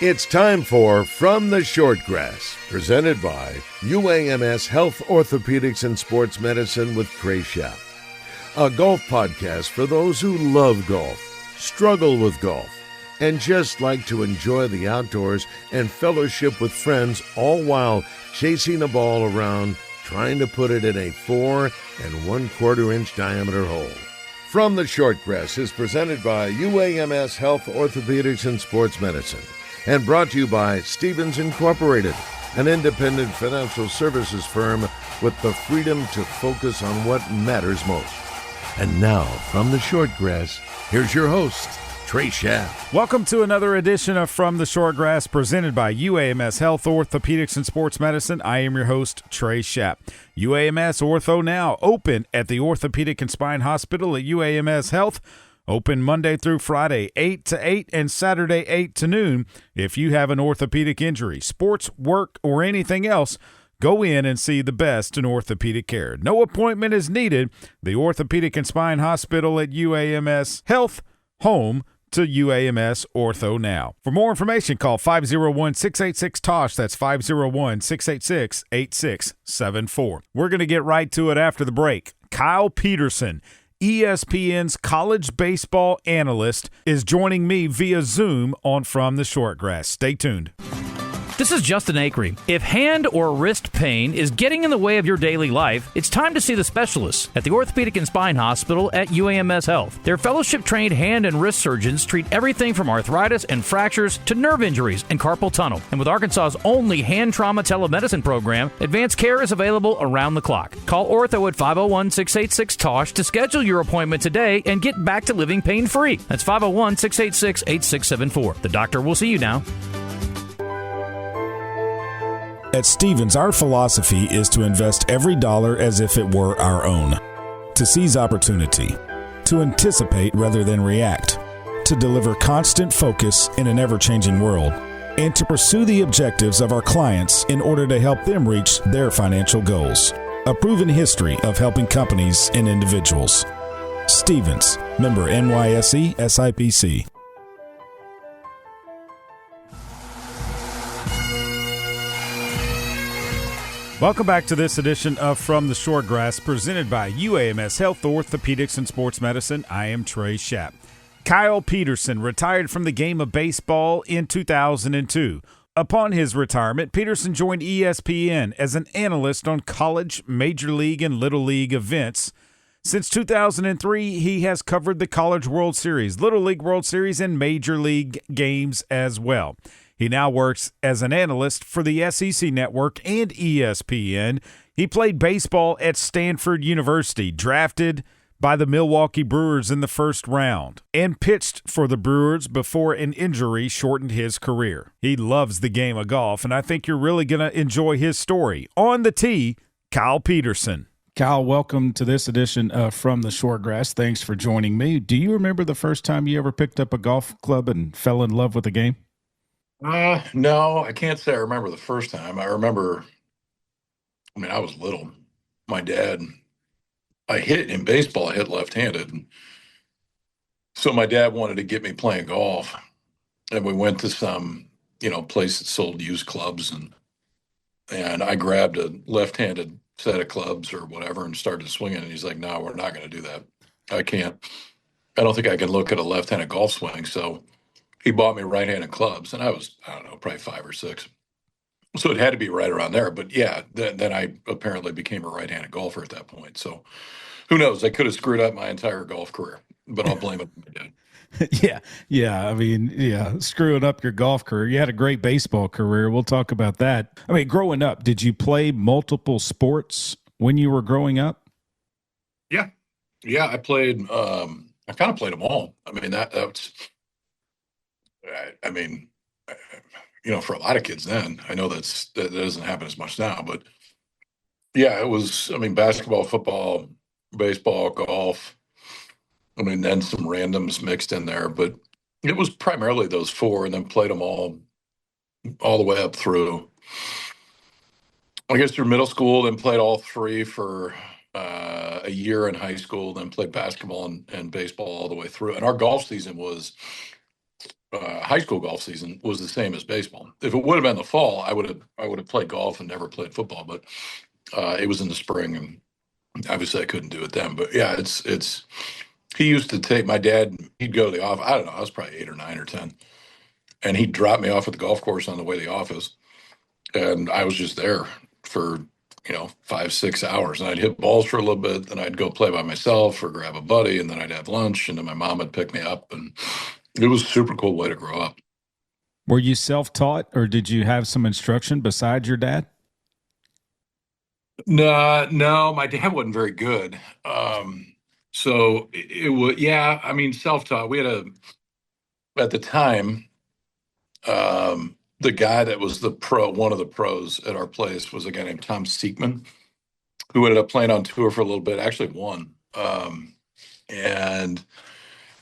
It's time for From the Shortgrass, presented by UAMS Health, Orthopedics, and Sports Medicine with Trey, a golf podcast for those who love golf, struggle with golf, and just like to enjoy the outdoors and fellowship with friends, all while chasing a ball around, trying to put it in a 4 1/4 inch diameter hole. From the Shortgrass is presented by UAMS Health, Orthopedics, and Sports Medicine, and brought to you by Stevens Incorporated, an independent financial services firm with the freedom to focus on what matters most. And now, from the Shortgrass, here's your host, Trey. Welcome to another edition of From the Shortgrass, presented by UAMS Health, Orthopedics, and Sports Medicine. I am your host, Trey. UAMS Ortho Now, open at the Orthopedic and Spine Hospital at UAMS Health. Open Monday through Friday, 8 to 8, and Saturday, 8 to noon. If you have an orthopedic injury, sports, work, or anything else, go in and see the best in orthopedic care. No appointment is needed. The Orthopedic and Spine Hospital at UAMS Health, home to UAMS Ortho Now. For more information, call 501-686-TOSH. That's 501-686-8674. We're going to get right to it after the break. Kyle Peterson, ESPN's college baseball analyst, is joining me via Zoom on From the Shortgrass. Stay tuned. This is Justin Acree. If hand or wrist pain is getting in the way of your daily life, it's time to see the specialists at the Orthopedic and Spine Hospital at UAMS Health. Their fellowship-trained hand and wrist surgeons treat everything from arthritis and fractures to nerve injuries and carpal tunnel. And with Arkansas's only hand trauma telemedicine program, advanced care is available around the clock. Call Ortho at 501-686-TOSH to schedule your appointment today and get back to living pain-free. That's 501-686-8674. The doctor will see you now. At Stevens, our philosophy is to invest every dollar as if it were our own, to seize opportunity, to anticipate rather than react, to deliver constant focus in an ever-changing world, and to pursue the objectives of our clients in order to help them reach their financial goals. A proven history of helping companies and individuals. Stevens, member NYSE SIPC. Welcome back to this edition of From the Shortgrass, presented by UAMS Health, Orthopedics, and Sports Medicine. I am Trey. Kyle Peterson retired from the game of baseball in 2002. Upon his retirement, Peterson joined ESPN as an analyst on college, major league, and little league events. Since 2003, he has covered the College World Series, Little League World Series, and Major League games as well. He now works as an analyst for the SEC Network and ESPN. He played baseball at Stanford University, drafted by the Milwaukee Brewers in the first round, and pitched for the Brewers before an injury shortened his career. He loves the game of golf, and I think you're really going to enjoy his story. On the tee, Kyle Peterson. Kyle, welcome to this edition of From the Shortgrass. Thanks for joining me. Do you remember the first time you ever picked up a golf club and fell in love with the game? No, I can't say I remember the first time. I remember, I was little. My dad, I hit in baseball, I hit left-handed. So my dad wanted to get me playing golf. And we went to some, place that sold used clubs. And I grabbed a left-handed set of clubs or whatever and started swinging. And he's like, no, we're not going to do that. I don't think I can look at a left-handed golf swing. So he bought me right-handed clubs, and I was, probably 5 or 6. So it had to be right around there. But, yeah, then I apparently became a right-handed golfer at that point. So who knows? I could have screwed up my entire golf career, but I'll blame it on my dad. Screwing up your golf career. You had a great baseball career. We'll talk about that. Growing up, did you play multiple sports when you were growing up? Yeah, I played I kind of played them all. That's – for a lot of kids then, I know that doesn't happen as much now, but yeah, it was, basketball, football, baseball, golf, then some randoms mixed in there, but it was primarily those 4, and then played them all the way up through, I guess, through middle school, then played all 3 for a year in high school, then played basketball and baseball all the way through. And our golf season was high school golf season was the same as baseball. If it would have been the fall, I would have played golf and never played football. But it was in the spring, and obviously I couldn't do it then. But yeah, it's. He used to take my dad. He'd go to the office. I don't know. I was probably 8 or 9 or 10, and he'd drop me off at the golf course on the way to the office, and I was just there for 5 6 hours, and I'd hit balls for a little bit, then I'd go play by myself or grab a buddy, and then I'd have lunch, and then my mom would pick me up, and it was a super cool way to grow up. Were you self-taught, or did you have some instruction besides your dad? No, my dad wasn't very good. So it was, yeah, I mean, self-taught. We had at the time, the guy that was one of the pros at our place was a guy named Tom Seekman, who ended up playing on tour for a little bit, actually won. And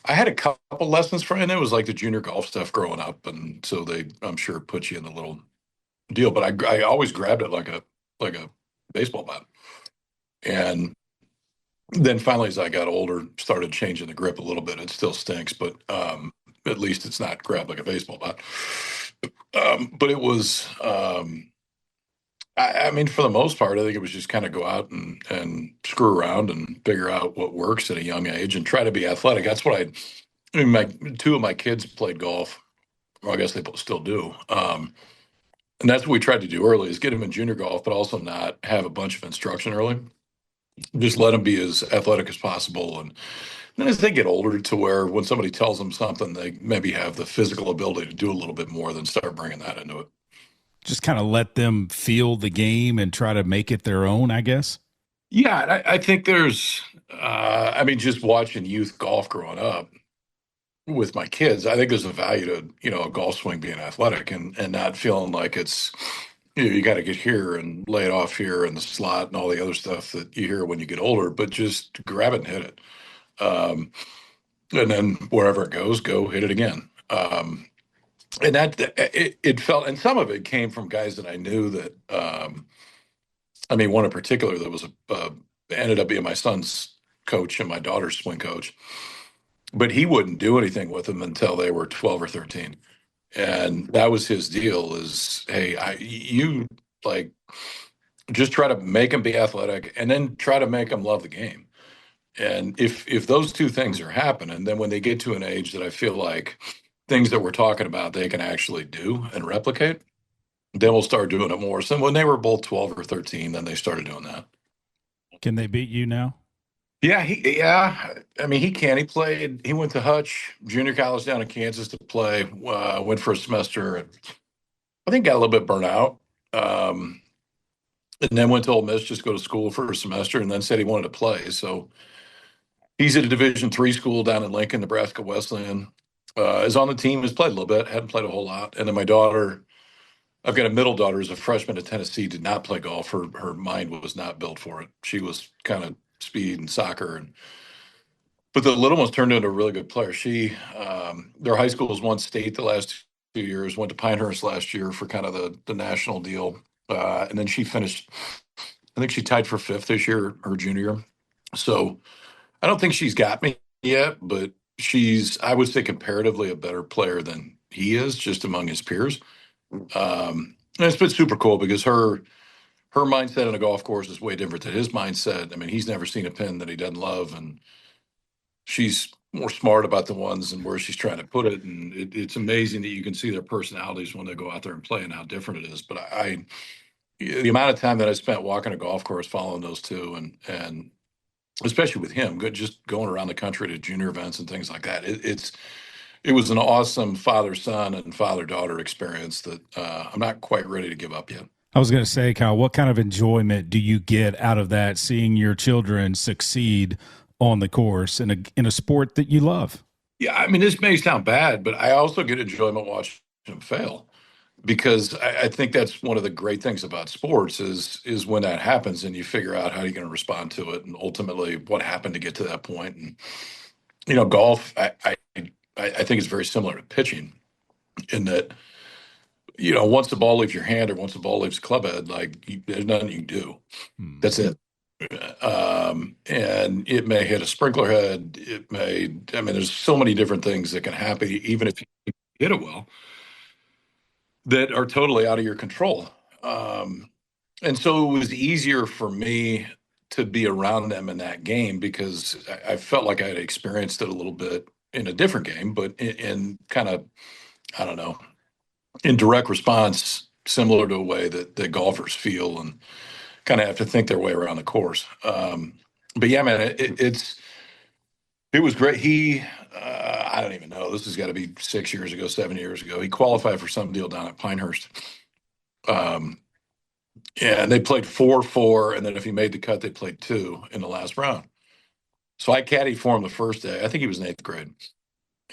I had a couple lessons for him. It was like the junior golf stuff growing up. And so I'm sure, put you in a little deal, but I always grabbed it like a baseball bat. And then finally, as I got older, started changing the grip a little bit. It still stinks, but at least it's not grabbed like a baseball bat. But it was, I mean, for the most part, I think it was just kind of go out and screw around and figure out what works at a young age and try to be athletic. That's what I mean, two of my kids played golf. Well, I guess they both still do. And that's what we tried to do early, is get them in junior golf, but also not have a bunch of instruction early. Just let them be as athletic as possible. And then as they get older, to where when somebody tells them something, they maybe have the physical ability to do a little bit more, than start bringing that into it. Just kind of let them feel the game and try to make it their own, I guess. Yeah, I think there's, I mean, just watching youth golf growing up with my kids, I think there's a value to, a golf swing being athletic, and not feeling like it's, you got to get here and lay it off here and the slot and all the other stuff that you hear when you get older, but just grab it and hit it. And then wherever it goes, go hit it again. And it felt, and some of it came from guys that I knew that, I mean, one in particular that was ended up being my son's coach and my daughter's swing coach, but he wouldn't do anything with them until they were 12 or 13. And that was his deal, is, hey, you like, just try to make them be athletic, and then try to make them love the game. And if those two things are happening, then when they get to an age that I feel like things that we're talking about, they can actually do and replicate, then we'll start doing it more. So when they were both 12 or 13, then they started doing that. Can they beat you now? Yeah, I mean, he can. He went to Hutch Junior College down in Kansas to play, went for a semester, and I think got a little bit burnt out. And then went to Ole Miss, just go to school for a semester, and then said he wanted to play. So he's at a Division III school down in Lincoln, Nebraska Wesleyan. Is on the team, has played a little bit, hadn't played a whole lot. And then my daughter, I've got a middle daughter, who's a freshman at Tennessee, did not play golf. Her mind was not built for it. She was kind of speed and soccer, but the little one's turned into a really good player. Their high school has won state the last 2 years, went to Pinehurst last year for kind of the national deal. And then she finished, I think she tied for fifth this year, her junior year. So I don't think she's got me yet, but she's, I would say, comparatively a better player than he is, just among his peers. And it's been super cool because her mindset on a golf course is way different than his mindset. I mean, he's never seen a pin that he doesn't love, and she's more smart about the ones and where she's trying to put it. And it's amazing that you can see their personalities when they go out there and play, and how different it is. But the amount of time that I spent walking a golf course, following those two, and especially with him, just going around the country to junior events and things like that, it was an awesome father-son and father-daughter experience that I'm not quite ready to give up yet. I was going to say, Kyle, what kind of enjoyment do you get out of that, seeing your children succeed on the course in a sport that you love? Yeah, I mean, this may sound bad, but I also get enjoyment watching them fail, because I think that's one of the great things about sports is when that happens and you figure out how you're going to respond to it, and ultimately what happened to get to that point. And golf, I think it's very similar to pitching, in that once the ball leaves your hand or once the ball leaves the club head, there's nothing you can do. That's it. And it may hit a sprinkler head. There's so many different things that can happen, even if hit it well, that are totally out of your control. And so it was easier for me to be around them in that game because I felt like I had experienced it a little bit in a different game, but in kind of, I don't know, in direct response, similar to a way that golfers feel and kind of have to think their way around the course. But yeah, man, it was great. I don't even know. This has got to be 6 years ago, 7 years ago. He qualified for some deal down at Pinehurst. Um, and they played 4-4, and then if he made the cut, they played 2 in the last round. So I caddied for him the first day. I think he was in 8th grade,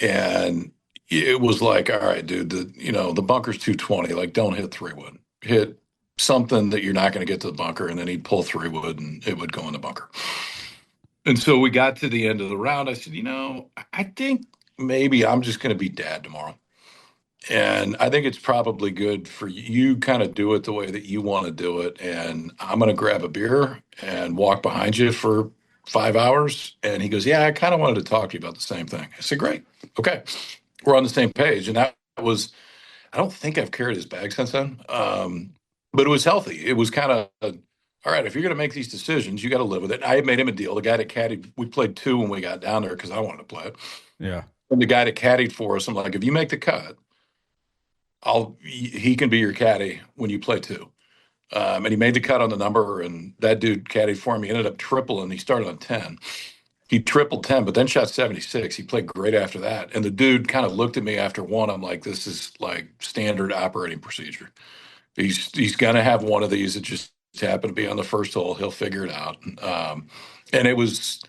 and it was like, all right, dude, the bunker's 220. Like, don't hit 3-wood. Hit something that you're not going to get to the bunker, and then he'd pull 3-wood, and it would go in the bunker. And so we got to the end of the round. I said, I think maybe I'm just going to be dad tomorrow. And I think it's probably good for you kind of do it the way that you want to do it. And I'm going to grab a beer and walk behind you for 5 hours. And he goes, yeah, I kind of wanted to talk to you about the same thing. I said, great. Okay. We're on the same page. And that was, I don't think I've carried his bag since then. But it was healthy. It was kind of, all right, if you're going to make these decisions, you got to live with it. I had made him a deal. The guy that caddied, we played 2 when we got down there because I wanted to play it. Yeah. And the guy that caddied for us, I'm like, if you make the cut, he can be your caddy when you play 2. And he made the cut on the number, and that dude caddied for him. He ended up tripling. He started on 10. He tripled 10, but then shot 76. He played great after that. And the dude kind of looked at me after 1. I'm like, this is like standard operating procedure. He's going to have one of these that just happened to be on the first hole. He'll figure it out. And it was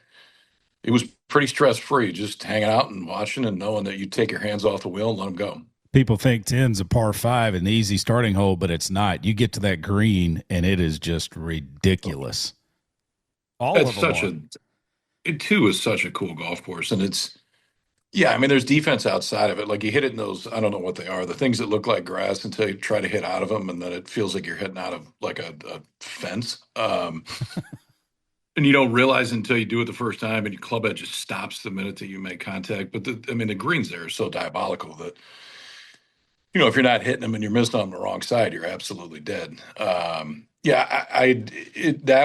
pretty stress free, just hanging out and watching and knowing that you take your hands off the wheel and let them go. People think 10's a par 5 and the easy starting hole, but it's not. You get to that green and it is just ridiculous. That's such a 2 is such a cool golf course, and there's defense outside of it. Like you hit it in those, I don't know what they are, the things that look like grass until you try to hit out of them, and then it feels like you're hitting out of like a fence. And you don't realize until you do it the first time, and your club head just stops the minute that you make contact. But the greens there are so diabolical that, if you're not hitting them and you're missing on the wrong side, you're absolutely dead. That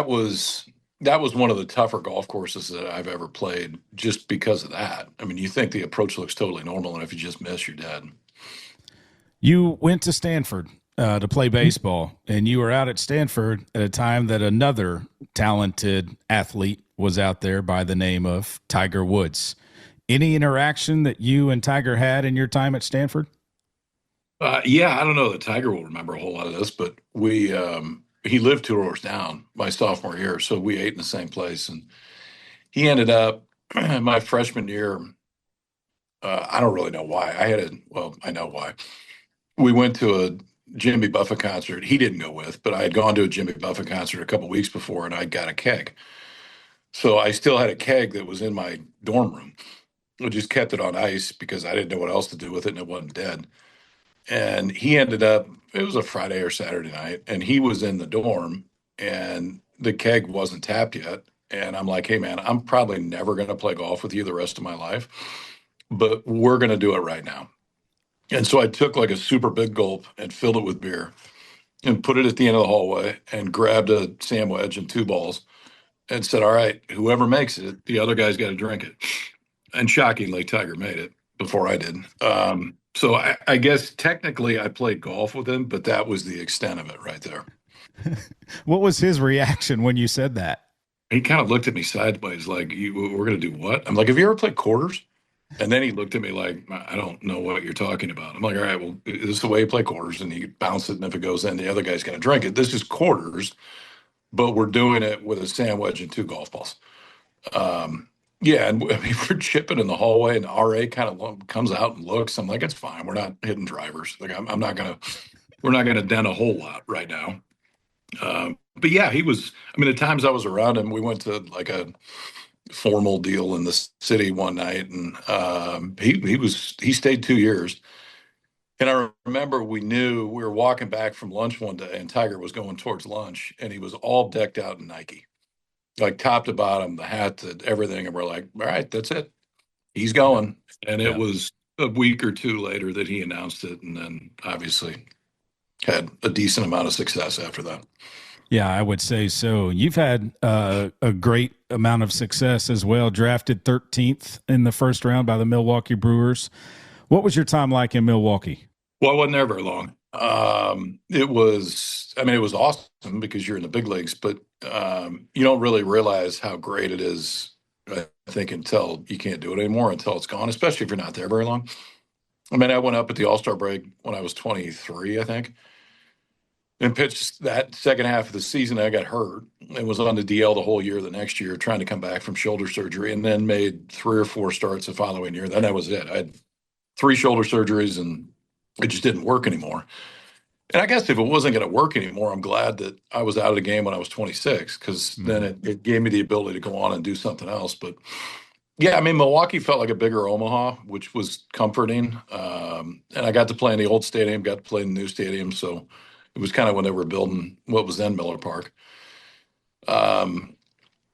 was one of the tougher golf courses that I've ever played just because of that. I mean, you think the approach looks totally normal, and if you just miss, you're dead. You went to Stanford to play baseball, and you were out at Stanford at a time that another talented athlete was out there by the name of Tiger Woods. Any interaction that you and Tiger had in your time at Stanford? I don't know that Tiger will remember a whole lot of this, but he lived 2 doors down my sophomore year, so we ate in the same place. And he ended up my freshman year. I don't really know why. I know why. We went to a Jimmy Buffett concert. He didn't go with, but I had gone to a Jimmy Buffett concert a couple weeks before, and I got a keg. So I still had a keg that was in my dorm room. I just kept it on ice because I didn't know what else to do with it, and it wasn't dead. And he ended up, it was a Friday or Saturday night, and he was in the dorm, and the keg wasn't tapped yet. And I'm like, hey, man, I'm probably never going to play golf with you the rest of my life, but we're going to do it right now. And so I took like a super big gulp and filled it with beer and put it at the end of the hallway and grabbed a sandwich and 2 balls and said, all right, whoever makes it, the other guy's got to drink it. And shockingly, Tiger made it before I did. So I guess technically I played golf with him, but that was the extent of it right there. What was his reaction when you said that? He kind of looked at me sideways like, we're going to do what? I'm like, have you ever played quarters? And then he looked at me like, I don't know what you're talking about. I'm like, all right, well, this is the way you play quarters. And you bounce it, and if it goes in, the other guy's going to drink it. This is quarters, but we're doing it with a sandwich and 2 golf balls. And we're chipping in the hallway, and RA kind of comes out and looks. I'm like, it's fine. We're not hitting drivers. Like, we're not going to dent a whole lot right now. But yeah, the times I was around him, we went to like a formal deal in the city one night, and he stayed 2 years. And I remember we were walking back from lunch one day, and Tiger was going towards lunch, and he was all decked out in Nike. Like top to bottom, the hat, everything. And we're like, all right, that's it. He's going. And it was a week or two later that he announced it, and then obviously had a decent amount of success after that. Yeah, I would say so. You've had a great amount of success as well. Drafted 13th in the first round by the Milwaukee Brewers. What was your time like in Milwaukee? Well, I wasn't there very long. It was awesome because you're in the big leagues, but you don't really realize how great it is, I think, until you can't do it anymore, until it's gone, especially if you're not there very long. I mean, I went up at the All-Star break when I was 23, I think, and pitched that second half of the season. I got hurt and was on the DL the whole year the next year, trying to come back from shoulder surgery, and then made 3 or 4 starts the following year. Then that was it. I had 3 shoulder surgeries, and it just didn't work anymore. And I guess if it wasn't going to work anymore, I'm glad that I was out of the game when I was 26, because then it gave me the ability to go on and do something else. But yeah, I mean, Milwaukee felt like a bigger Omaha, which was comforting. And I got to play in the old stadium, got to play in the new stadium. So it was kind of when they were building what was then Miller Park.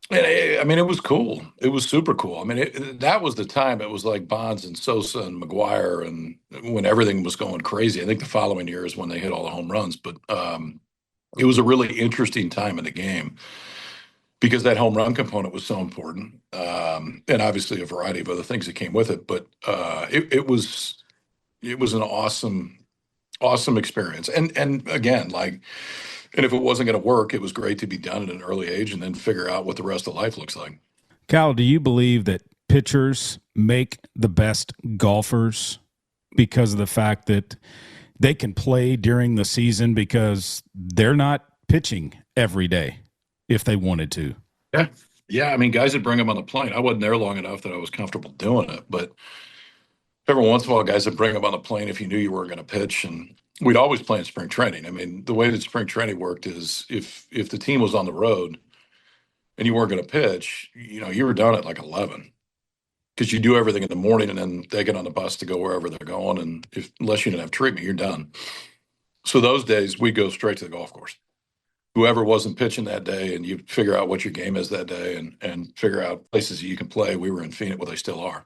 And I mean, it was cool. It was super cool. I mean, that was the time. It was like Bonds and Sosa and McGuire, and when everything was going crazy. I think the following year is when they hit all the home runs. But it was a really interesting time in the game because that home run component was so important, and obviously a variety of other things that came with it. But it was an awesome experience. And again, like. And if it wasn't going to work, it was great to be done at an early age and then figure out what the rest of life looks like. Kyle, do you believe that pitchers make the best golfers because of the fact that they can play during the season because they're not pitching every day if they wanted to? Yeah. Yeah. I mean, guys that bring them on the plane, I wasn't there long enough that I was comfortable doing it, but every once in a while, guys that bring them on the plane if you knew you were going to pitch. And we'd always play in spring training. I mean, the way that spring training worked is if the team was on the road and you weren't going to pitch, you were done at like 11, because you do everything in the morning and then they get on the bus to go wherever they're going. And unless you didn't have treatment, you're done. So those days we go straight to the golf course. Whoever wasn't pitching that day, and you figure out what your game is that day and figure out places you can play. We were in Phoenix, well, they still are.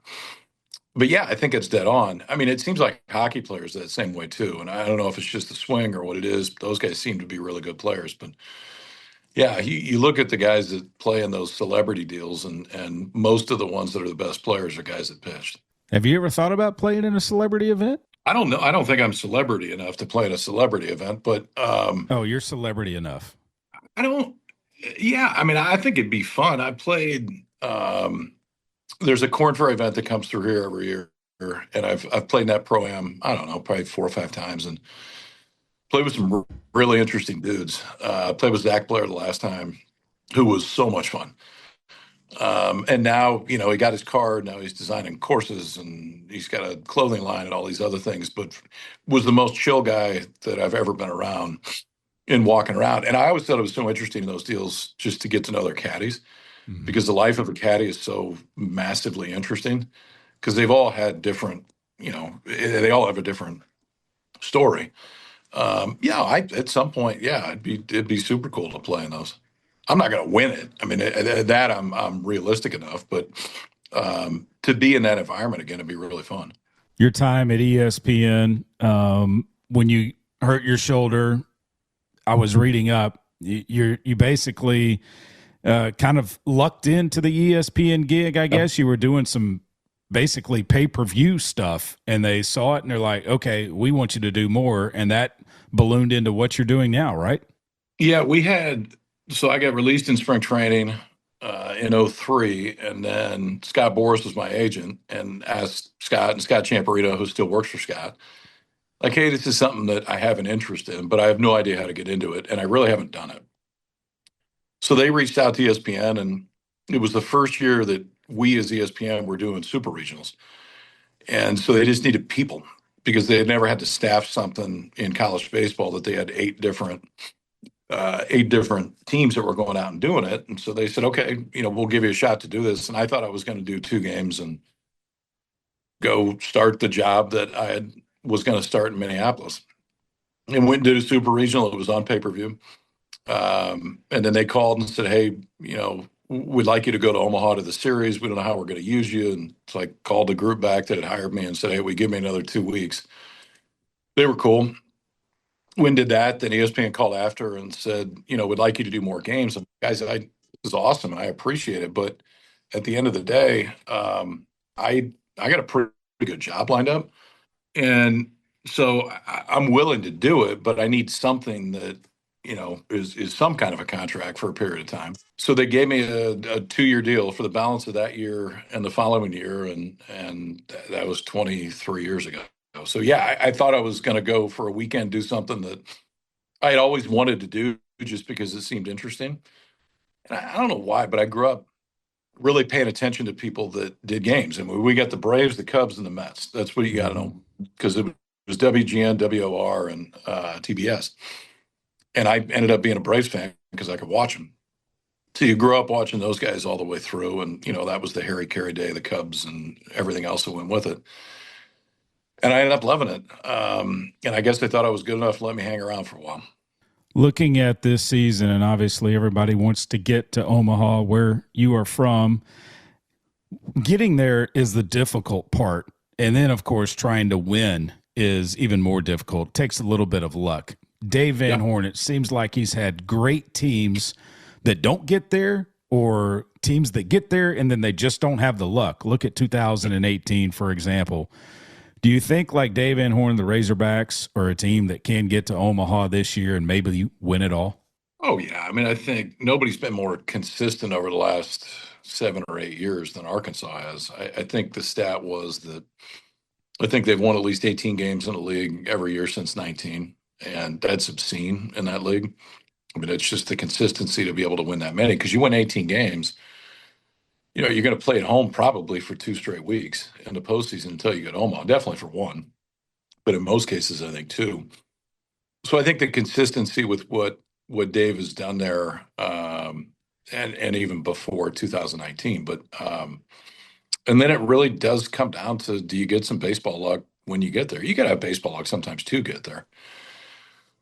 But yeah, I think it's dead on. I mean, it seems like hockey players are that same way too. And I don't know if it's just the swing or what it is. But those guys seem to be really good players. But yeah, you look at the guys that play in those celebrity deals, and most of the ones that are the best players are guys that pitched. Have you ever thought about playing in a celebrity event? I don't know. I don't think I'm celebrity enough to play in a celebrity event, but oh, you're celebrity enough. I don't. Yeah, I mean, I think it'd be fun. I played. There's a Corn Ferry event that comes through here every year, and I've played in that pro-am, I don't know, probably 4 or 5 times, and played with some really interesting dudes. Played with Zach Blair the last time, who was so much fun. And now, he got his card. Now he's designing courses, and he's got a clothing line and all these other things, but was the most chill guy that I've ever been around in walking around. And I always thought it was so interesting in those deals just to get to know their caddies. Because the life of a caddy is so massively interesting, because they've all had different, they all have a different story. At some point, it'd be super cool to play in those. I'm not going to win it. I mean, that I'm realistic enough, but to be in that environment again, it'd be really fun. Your time at ESPN, when you hurt your shoulder, I was reading up, you basically kind of lucked into the ESPN gig, I guess. You were doing some basically pay-per-view stuff, and they saw it, and they're like, okay, we want you to do more, and that ballooned into what you're doing now, right? Yeah, so I got released in spring training in 2003, and then Scott Boras was my agent and asked Scott Champerito, who still works for Scott, like, hey, this is something that I have an interest in, but I have no idea how to get into it, and I really haven't done it. So they reached out to ESPN, and it was the first year that we as ESPN were doing super regionals. And so they just needed people, because they had never had to staff something in college baseball that they had 8 different teams that were going out and doing it. And so they said, okay, we'll give you a shot to do this. And I thought I was going to do 2 games and go start the job that I was going to start in Minneapolis. And went and did a super regional. It was on pay-per-view. And then they called and said, hey, we'd like you to go to Omaha to the series. We don't know how we're going to use you. And so I called the group back that had hired me and said, hey, we give me another 2 weeks. They were cool. When did that? Then ESPN called after and said, we'd like you to do more games. And guys, this is awesome. And I appreciate it. But at the end of the day, I got a pretty good job lined up. And so I'm willing to do it, but I need something that, is some kind of a contract for a period of time. So they gave me a 2-year deal for the balance of that year and the following year. And that was 23 years ago. So yeah, I thought I was going to go for a weekend, do something that I had always wanted to do just because it seemed interesting. And I don't know why, but I grew up really paying attention to people that did games. And we got the Braves, the Cubs, and the Mets. That's what you got to know, because it was WGN, WOR, and TBS. And I ended up being a Braves fan because I could watch them. So you grew up watching those guys all the way through. And, that was the Harry Carey day, the Cubs, and everything else that went with it. And I ended up loving it. And I guess they thought I was good enough to let me hang around for a while. Looking at this season, and obviously everybody wants to get to Omaha, where you are from, getting there is the difficult part. And then, of course, trying to win is even more difficult. It takes a little bit of luck. Dave Van Horn, it seems like he's had great teams that don't get there, or teams that get there and then they just don't have the luck. Look at 2018, for example. Do you think, like Dave Van Horn, the Razorbacks are a team that can get to Omaha this year and maybe win it all? Oh, yeah. I mean, I think nobody's been more consistent over the last 7 or 8 years than Arkansas has. I think the stat was that I think they've won at least 18 games in the league every year since 19, and that's obscene in that league. I mean, it's just the consistency to be able to win that many, because you win 18 games, you're going to play at home probably for 2 straight weeks in the postseason until you get Omaha, definitely for one, but in most cases, I think 2. So I think the consistency with what Dave has done there, and even before 2019, but and then it really does come down to, do you get some baseball luck when you get there? You got to have baseball luck sometimes to get there,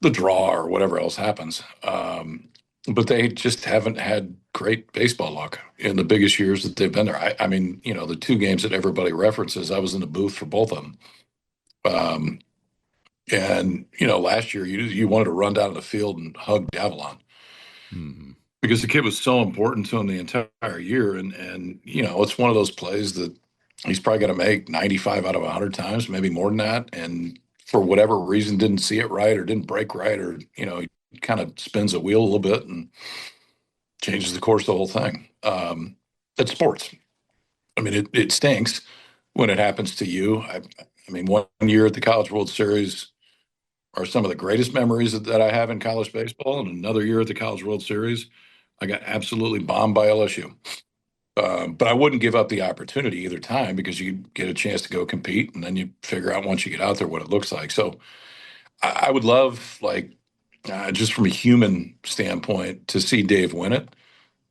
the draw or whatever else happens. But they just haven't had great baseball luck in the biggest years that they've been there. I mean, the 2 games that everybody references, I was in the booth for both of them. And last year you wanted to run down to the field and hug Avalon, because the kid was so important to him the entire year. And it's one of those plays that he's probably going to make 95 out of 100 times, maybe more than that. And for whatever reason, didn't see it right or didn't break right, or, he kind of spins a wheel a little bit and changes the course of the whole thing. It's sports. I mean, it stinks when it happens to you. I mean, one year at the College World Series are some of the greatest memories that I have in college baseball, and another year at the College World Series, I got absolutely bombed by LSU. But I wouldn't give up the opportunity either time, because you get a chance to go compete, and then you figure out once you get out there what it looks like. So I would love, just from a human standpoint, to see Dave win it,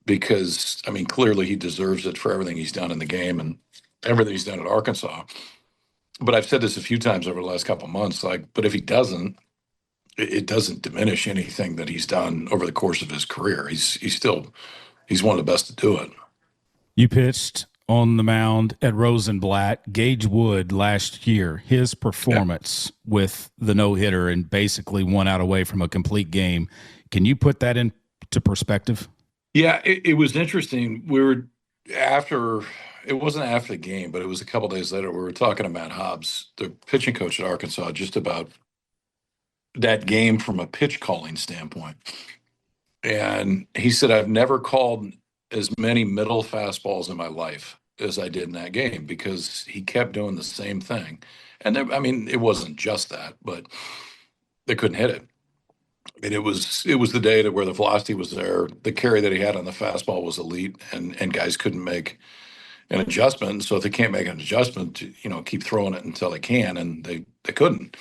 because, I mean, clearly he deserves it for everything he's done in the game and everything he's done at Arkansas. But I've said this a few times over the last couple of months, but if he doesn't, it doesn't diminish anything that he's done over the course of his career. He's one of the best to do it. You pitched on the mound at Rosenblatt. Gage Wood last year, his performance with the no-hitter and basically 1 out away from a complete game. Can you put that into perspective? Yeah, it was interesting. It wasn't after the game, but it was a couple days later. We were talking to Matt Hobbs, the pitching coach at Arkansas, just about that game from a pitch calling standpoint. And he said, I've never called as many middle fastballs in my life as I did in that game, because he kept doing the same thing. And it wasn't just that, but they couldn't hit it. I mean, it was the day where the velocity was there. The carry that he had on the fastball was elite, and guys couldn't make an adjustment. So if they can't make an adjustment, keep throwing it until they can, and they couldn't.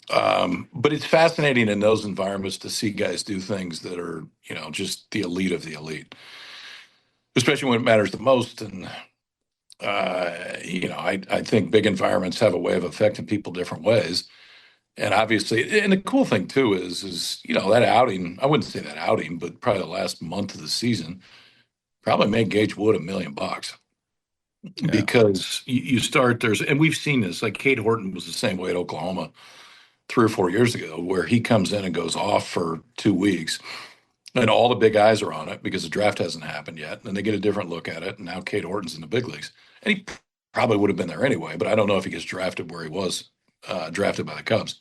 But it's fascinating in those environments to see guys do things that are, just the elite of the elite, especially when it matters the most. And, I think big environments have a way of affecting people different ways. And obviously, and the cool thing too is that outing, I wouldn't say that outing, but probably the last month of the season, probably made Gage Wood $1 million because you start and we've seen this. Like Cade Horton was the same way at Oklahoma 3 or 4 years ago, where he comes in and goes off for 2 weeks. And all the big eyes are on it because the draft hasn't happened yet. And they get a different look at it. And now Cade Horton's in the big leagues. And he probably would have been there anyway, but I don't know if he gets drafted where he was drafted by the Cubs.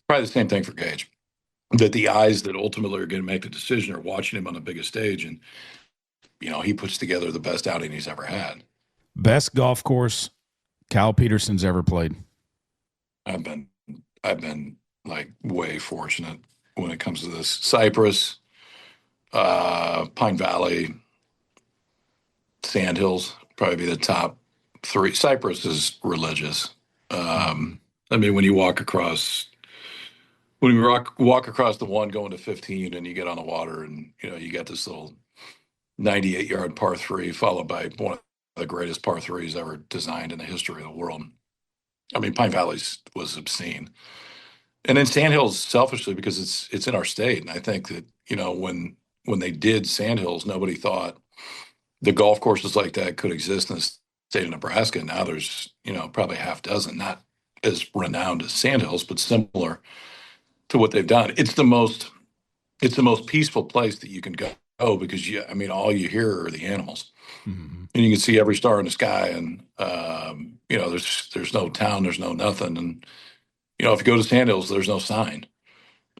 Probably the same thing for Gage, that the eyes that ultimately are going to make the decision are watching him on the biggest stage. And, he puts together the best outing he's ever had. Best golf course Kyle Peterson's ever played. I've been like way fortunate when it comes to this. Cypress, Pine Valley, Sandhills, probably be the top 3. Cypress is religious. When you walk across the one going to 15 and you get on the water and, you got this little 98-yard par 3 followed by one of the greatest par 3s ever designed in the history of the world. Pine Valley was obscene. And then Sandhills, selfishly, because it's in our state. And I think that, when they did Sandhills, nobody thought the golf courses like that could exist in the state of Nebraska. Now there's, probably half dozen, not as renowned as Sandhills, but similar to what they've done. It's the most peaceful place that you can go because all you hear are the animals. Mm-hmm. And you can see every star in the sky and, there's no town, there's no nothing. And, if you go to Sandhills, there's no sign.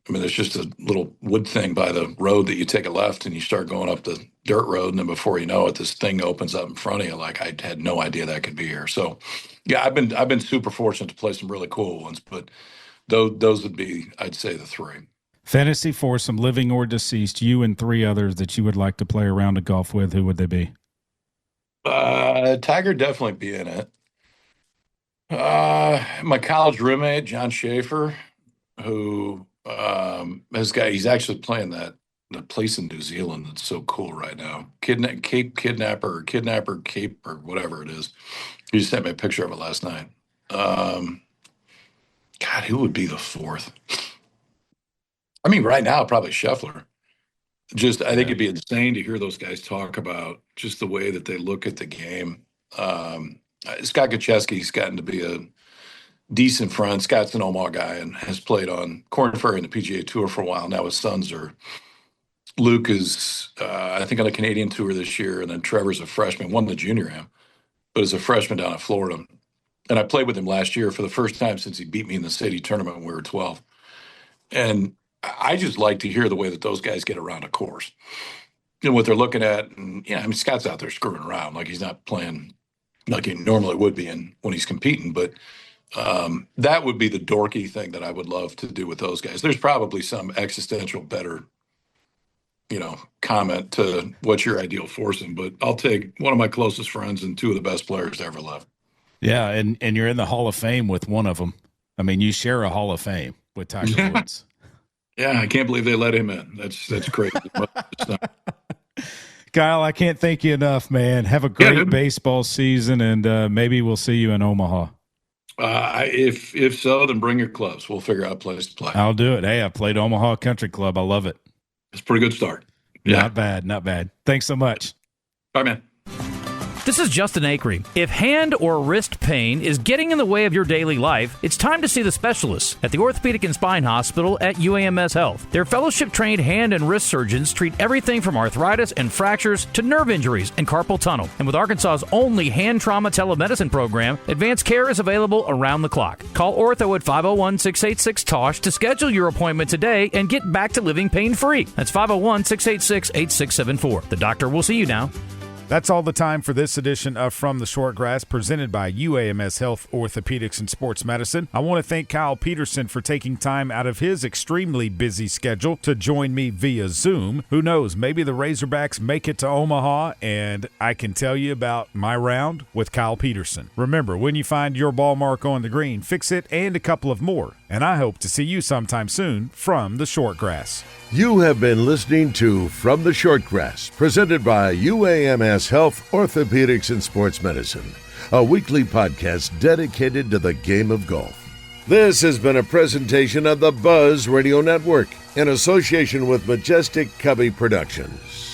There's just a little wood thing by the road that you take a left and you start going up the dirt road. And then before you know it, this thing opens up in front of you. Like I had no idea that could be here. So yeah, I've been super fortunate to play some really cool ones, but those would be, I'd say, the 3. Fantasy foursome, living or deceased, you and 3 others that you would like to play a round of golf with. Who would they be? Tiger definitely be in it. My college roommate, John Schaefer, who he's actually playing the place in New Zealand that's so cool right now. Kidnapper Cape or whatever it is. He just sent me a picture of it last night. God, who would be the 4th? Right now, probably Scheffler. I think it'd be insane to hear those guys talk about just the way that they look at the game. Scott Gachesky's gotten to be a decent friend. Scott's an Omaha guy and has played on Korn Ferry and the PGA Tour for a while. Now his sons are – Luke is, I think, on the Canadian Tour this year, and then Trevor's a freshman, won the Junior Am, but is a freshman down in Florida. And I played with him last year for the first time since he beat me in the city tournament when we were 12. And I just like to hear the way that those guys get around a course and what they're looking at. And, Scott's out there screwing around. Like he's not playing like he normally would be when he's competing. But that would be the dorky thing that I would love to do with those guys. There's probably some existential better, comment to what's your ideal foursome. But I'll take one of my closest friends and 2 of the best players to ever live. Yeah, and you're in the Hall of Fame with one of them. You share a Hall of Fame with Tiger Woods. Yeah, I can't believe they let him in. That's crazy. Kyle, I can't thank you enough, man. Have a great baseball season, and maybe we'll see you in Omaha. If so, then bring your clubs. We'll figure out a place to play. I'll do it. Hey, I played Omaha Country Club. I love it. It's a pretty good start. Yeah. Not bad. Thanks so much. Bye, man. This is Justin Acree. If hand or wrist pain is getting in the way of your daily life, it's time to see the specialists at the Orthopedic and Spine Hospital at UAMS Health. Their fellowship-trained hand and wrist surgeons treat everything from arthritis and fractures to nerve injuries and carpal tunnel. And with Arkansas's only hand trauma telemedicine program, advanced care is available around the clock. Call Ortho at 501-686-TOSH to schedule your appointment today and get back to living pain-free. That's 501-686-8674. The doctor will see you now. That's all the time for this edition of From the Shortgrass, presented by UAMS Health, Orthopedics, and Sports Medicine. I want to thank Kyle Peterson for taking time out of his extremely busy schedule to join me via Zoom. Who knows, maybe the Razorbacks make it to Omaha, and I can tell you about my round with Kyle Peterson. Remember, when you find your ball mark on the green, fix it and a couple of more. And I hope to see you sometime soon from the Shortgrass. You have been listening to From the Shortgrass, presented by UAMS Health, Orthopedics, and Sports Medicine, a weekly podcast dedicated to the game of golf. This has been a presentation of the Buzz Radio Network in association with Majestic Cubby Productions.